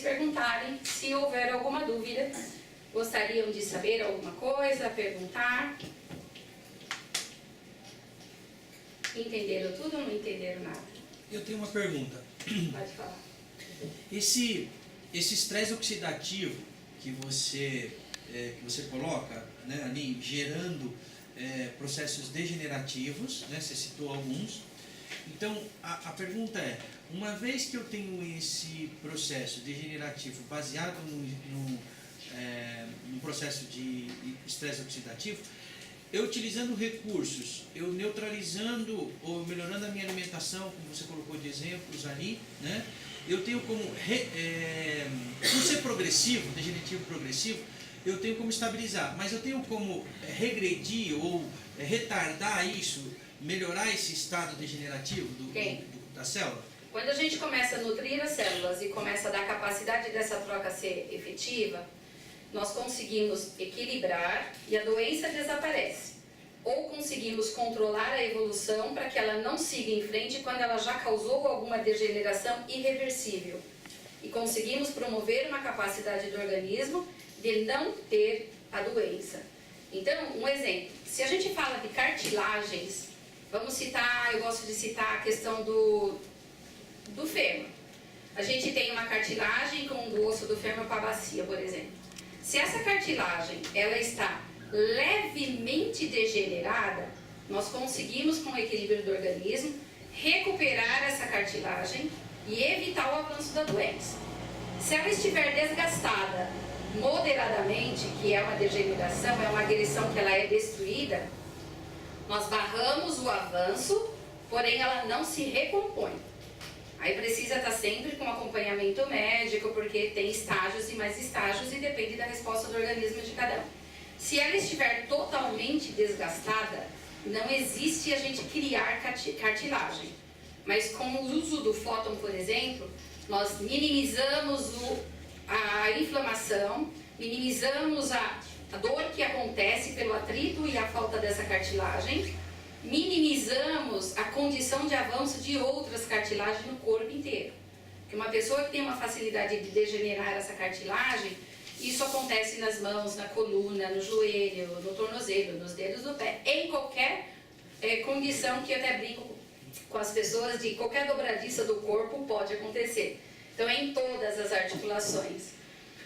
perguntarem se houver alguma dúvida. Gostariam de saber alguma coisa, perguntar? Entenderam tudo ou não entenderam nada? Eu tenho uma pergunta. Pode falar. Esse estresse oxidativo que você coloca, né, ali gerando processos degenerativos, né, você citou alguns. Então, a pergunta é, uma vez que eu tenho esse processo degenerativo baseado num processo de estresse oxidativo, eu utilizando recursos, eu neutralizando ou melhorando a minha alimentação, como você colocou de exemplos ali, né? Eu tenho como, por ser progressivo, degenerativo progressivo, eu tenho como estabilizar, mas eu tenho como regredir ou retardar isso, melhorar esse estado degenerativo da célula? Quando a gente começa a nutrir as células e começa a dar capacidade dessa troca ser efetiva, nós conseguimos equilibrar e a doença desaparece. Ou conseguimos controlar a evolução para que ela não siga em frente quando ela já causou alguma degeneração irreversível. E conseguimos promover uma capacidade do organismo de não ter a doença. Então, um exemplo, se a gente fala de cartilagens, vamos citar, eu gosto de citar a questão do fêmur. A gente tem uma cartilagem com do osso do fêmur para a bacia, por exemplo. Se essa cartilagem ela está levemente degenerada, nós conseguimos, com o equilíbrio do organismo, recuperar essa cartilagem e evitar o avanço da doença. Se ela estiver desgastada moderadamente, que é uma degeneração, é uma agressão que ela é destruída, nós barramos o avanço, porém ela não se recompõe. Aí precisa estar sempre com acompanhamento médico, porque tem estágios e mais estágios e depende da resposta do organismo de cada um. Se ela estiver totalmente desgastada, não existe a gente criar cartilagem. Mas com o uso do fóton, por exemplo, nós minimizamos a inflamação, minimizamos a dor que acontece pelo atrito e a falta dessa cartilagem, minimizamos a condição de avanço de outras cartilagens no corpo inteiro. Porque uma pessoa que tem uma facilidade de degenerar essa cartilagem, isso acontece nas mãos, na coluna, no joelho, no tornozelo, nos dedos do pé, em qualquer condição que eu até brinco com as pessoas, de qualquer dobradiça do corpo pode acontecer. Então é em todas as articulações.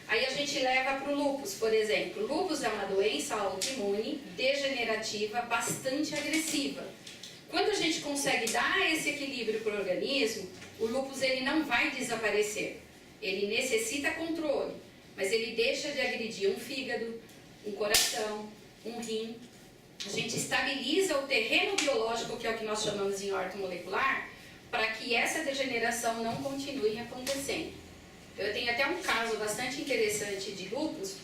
Aí a gente leva para o lúpus, por exemplo. O lúpus é uma doença autoimune, degenerativa, bastante agressiva. Quando a gente consegue dar esse equilíbrio para o organismo, o lúpus ele não vai desaparecer. Ele necessita controle, mas ele deixa de agredir um fígado, um coração, um rim. A gente estabiliza o terreno biológico, que é o que nós chamamos em ortomolecular, para que essa degeneração não continue acontecendo. Eu tenho até um caso bastante interessante de lúpus,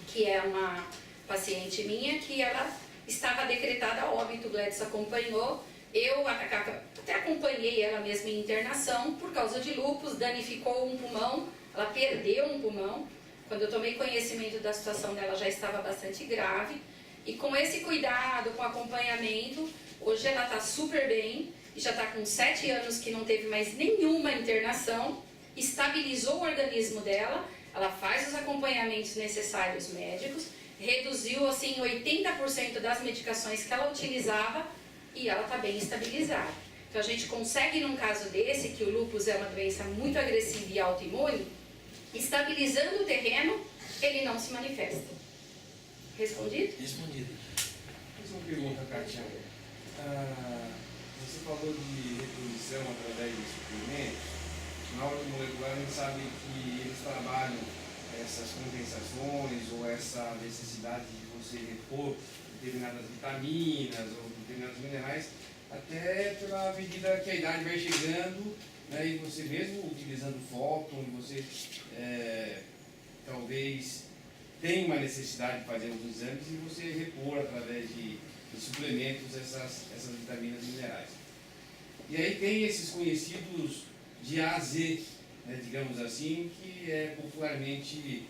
que é uma paciente minha que ela estava decretada a óbito, o Gladys acompanhou, eu até acompanhei ela mesma em internação por causa de lúpus, danificou um pulmão, ela perdeu um pulmão. Quando eu tomei conhecimento da situação dela já estava bastante grave, e com esse cuidado, com acompanhamento, hoje ela está super bem, e já está com 7 anos que não teve mais nenhuma internação, estabilizou o organismo dela, ela faz os acompanhamentos necessários médicos, reduziu assim 80% das medicações que ela utilizava e ela está bem estabilizada. Então a gente consegue, num caso desse, que o lúpus é uma doença muito agressiva e autoimune, estabilizando o terreno, ele não se manifesta. Respondido? Respondido. Mais uma pergunta, Kátia. Você falou de reposição através de suplementos. Na ortomolecular a gente sabe que eles trabalham essas compensações ou essa necessidade de você repor determinadas vitaminas ou determinados minerais, até pela medida que a idade vai chegando, né, e você mesmo utilizando fóton, você talvez tenha uma necessidade de fazer alguns exames e você repor através de suplementos essas vitaminas e minerais. E aí tem esses conhecidos de A a Z, né, digamos assim, que é popularmente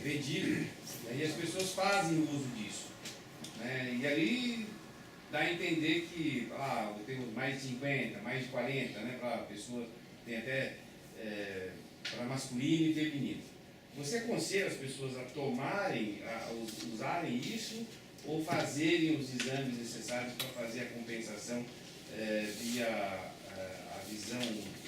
vendido, né, e as pessoas fazem uso disso. Né, e ali dá a entender que temos mais de 50, mais de 40, né, para a pessoa tem até para masculino e feminino. Você aconselha as pessoas a tomarem, usarem isso ou fazerem os exames necessários para fazer a compensação via a visão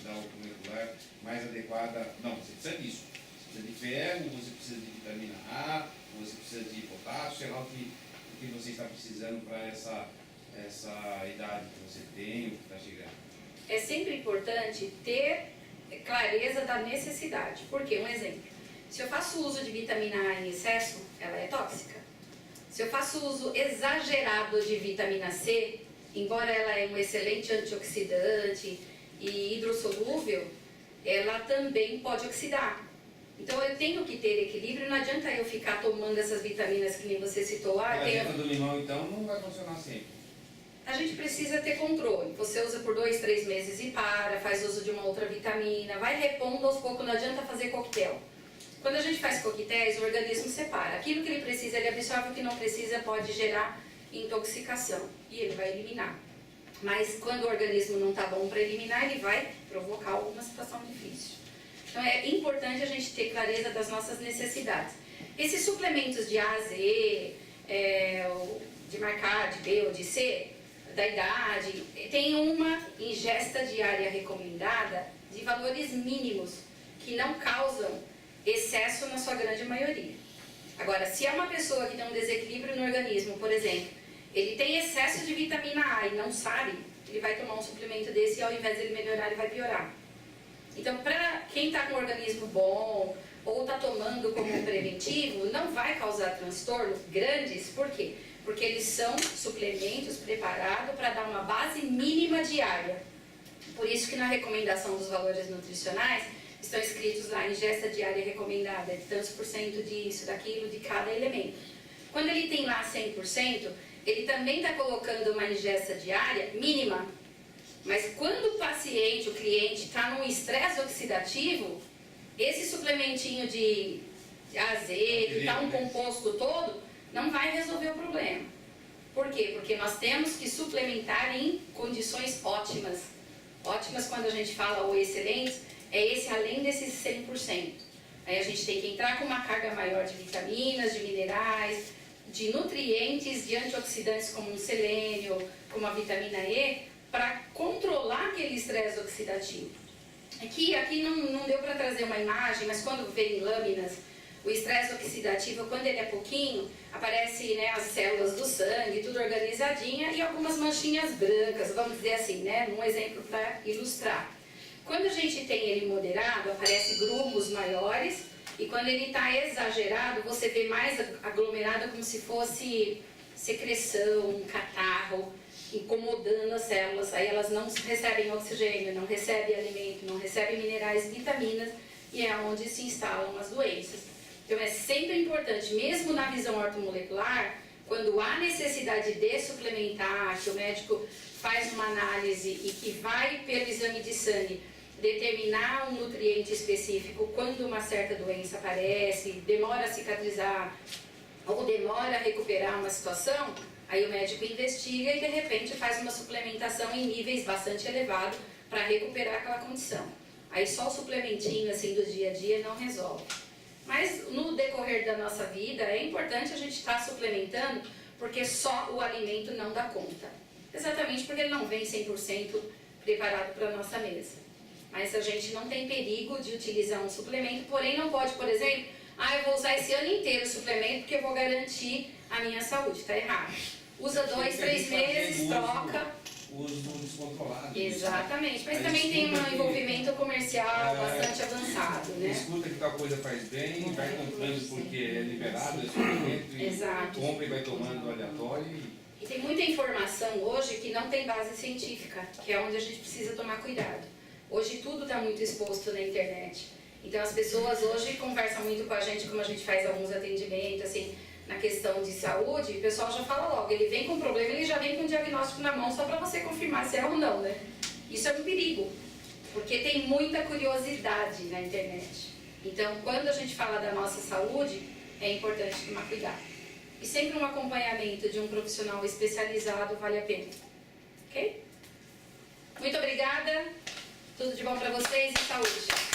da molecular mais adequada? Não, você precisa disso. Você precisa de ferro, você precisa de vitamina A, você precisa de potássio, sei lá o que você está precisando para essa idade que você tem, o que está chegando. É sempre importante ter clareza da necessidade. Por quê? Um exemplo. Se eu faço uso de vitamina A em excesso, ela é tóxica. Se eu faço uso exagerado de vitamina C, embora ela é um excelente antioxidante e hidrossolúvel, ela também pode oxidar. Então eu tenho que ter equilíbrio, não adianta eu ficar tomando essas vitaminas que nem você citou. A dieta do limão, então, não vai funcionar sempre. A gente precisa ter controle. Você usa por 2, 3 meses e para, faz uso de uma outra vitamina, vai repondo aos poucos, não adianta fazer coquetel. Quando a gente faz coquetéis, o organismo separa. Aquilo que ele precisa, ele absorve, o que não precisa pode gerar intoxicação e ele vai eliminar. Mas quando o organismo não está bom para eliminar, ele vai provocar alguma situação difícil. Então é importante a gente ter clareza das nossas necessidades. Esses suplementos de A, Z, de marca A, de B ou de C, da idade, tem uma ingesta diária recomendada de valores mínimos que não causam excesso na sua grande maioria. Agora, se é uma pessoa que tem um desequilíbrio no organismo, por exemplo, ele tem excesso de vitamina A e não sabe, ele vai tomar um suplemento desse e ao invés de ele melhorar, ele vai piorar. Então, para quem está com o organismo bom ou está tomando como um preventivo, não vai causar transtornos grandes. Por quê? Porque eles são suplementos preparados para dar uma base mínima diária. Por isso que na recomendação dos valores nutricionais estão escritos lá, ingesta diária recomendada, de tantos por cento disso, daquilo, de cada elemento. Quando ele tem lá 100%, ele também está colocando uma ingesta diária mínima. Mas quando o paciente, o cliente, está num estresse oxidativo, esse suplementinho de AZ, que está um composto todo, não vai resolver o problema. Por quê? Porque nós temos que suplementar em condições ótimas. Ótimas, quando a gente fala ou excelentes, é esse além desses 100%. Aí a gente tem que entrar com uma carga maior de vitaminas, de minerais, de nutrientes, de antioxidantes como um selênio, como a vitamina E, para controlar aquele estresse oxidativo. Aqui não deu para trazer uma imagem, mas quando vem em lâminas, o estresse oxidativo, quando ele é pouquinho, aparece, né, as células do sangue, tudo organizadinha, e algumas manchinhas brancas, vamos dizer assim, né, um exemplo para ilustrar. Quando a gente tem ele moderado, aparece grumos maiores, e quando ele está exagerado, você vê mais aglomerado como se fosse secreção, um catarro, incomodando as células. Aí elas não recebem oxigênio, não recebem alimento, não recebem minerais e vitaminas, e é onde se instalam as doenças. Então é sempre importante, mesmo na visão ortomolecular, quando há necessidade de suplementar, que o médico faz uma análise e que vai pelo exame de sangue determinar um nutriente específico quando uma certa doença aparece, demora a cicatrizar ou demora a recuperar uma situação, aí o médico investiga e de repente faz uma suplementação em níveis bastante elevados para recuperar aquela condição. Aí só o suplementinho assim do dia a dia não resolve. Mas no decorrer da nossa vida é importante a gente estar suplementando, porque só o alimento não dá conta. Exatamente porque ele não vem 100% preparado para a nossa mesa. Mas a gente não tem perigo de utilizar um suplemento, porém não pode, por exemplo, eu vou usar esse ano inteiro o suplemento porque eu vou garantir a minha saúde. Está errado. Usa 2, 3 meses, troca. O uso descontrolado. Exatamente, mas também tem um envolvimento comercial bastante avançado, né? Escuta que tal coisa faz bem, vai comprando porque é liberado, é suplemento, e compra e vai tomando aleatório. E tem muita informação hoje que não tem base científica, que é onde a gente precisa tomar cuidado. Hoje tudo está muito exposto na internet. Então as pessoas hoje conversam muito com a gente, como a gente faz alguns atendimentos, assim, na questão de saúde, o pessoal já fala logo, ele vem com um problema, ele já vem com um diagnóstico na mão só para você confirmar se é ou não, né? Isso é um perigo, porque tem muita curiosidade na internet. Então, quando a gente fala da nossa saúde, é importante tomar cuidado. E sempre um acompanhamento de um profissional especializado vale a pena. Ok? Muito obrigada, tudo de bom para vocês e saúde!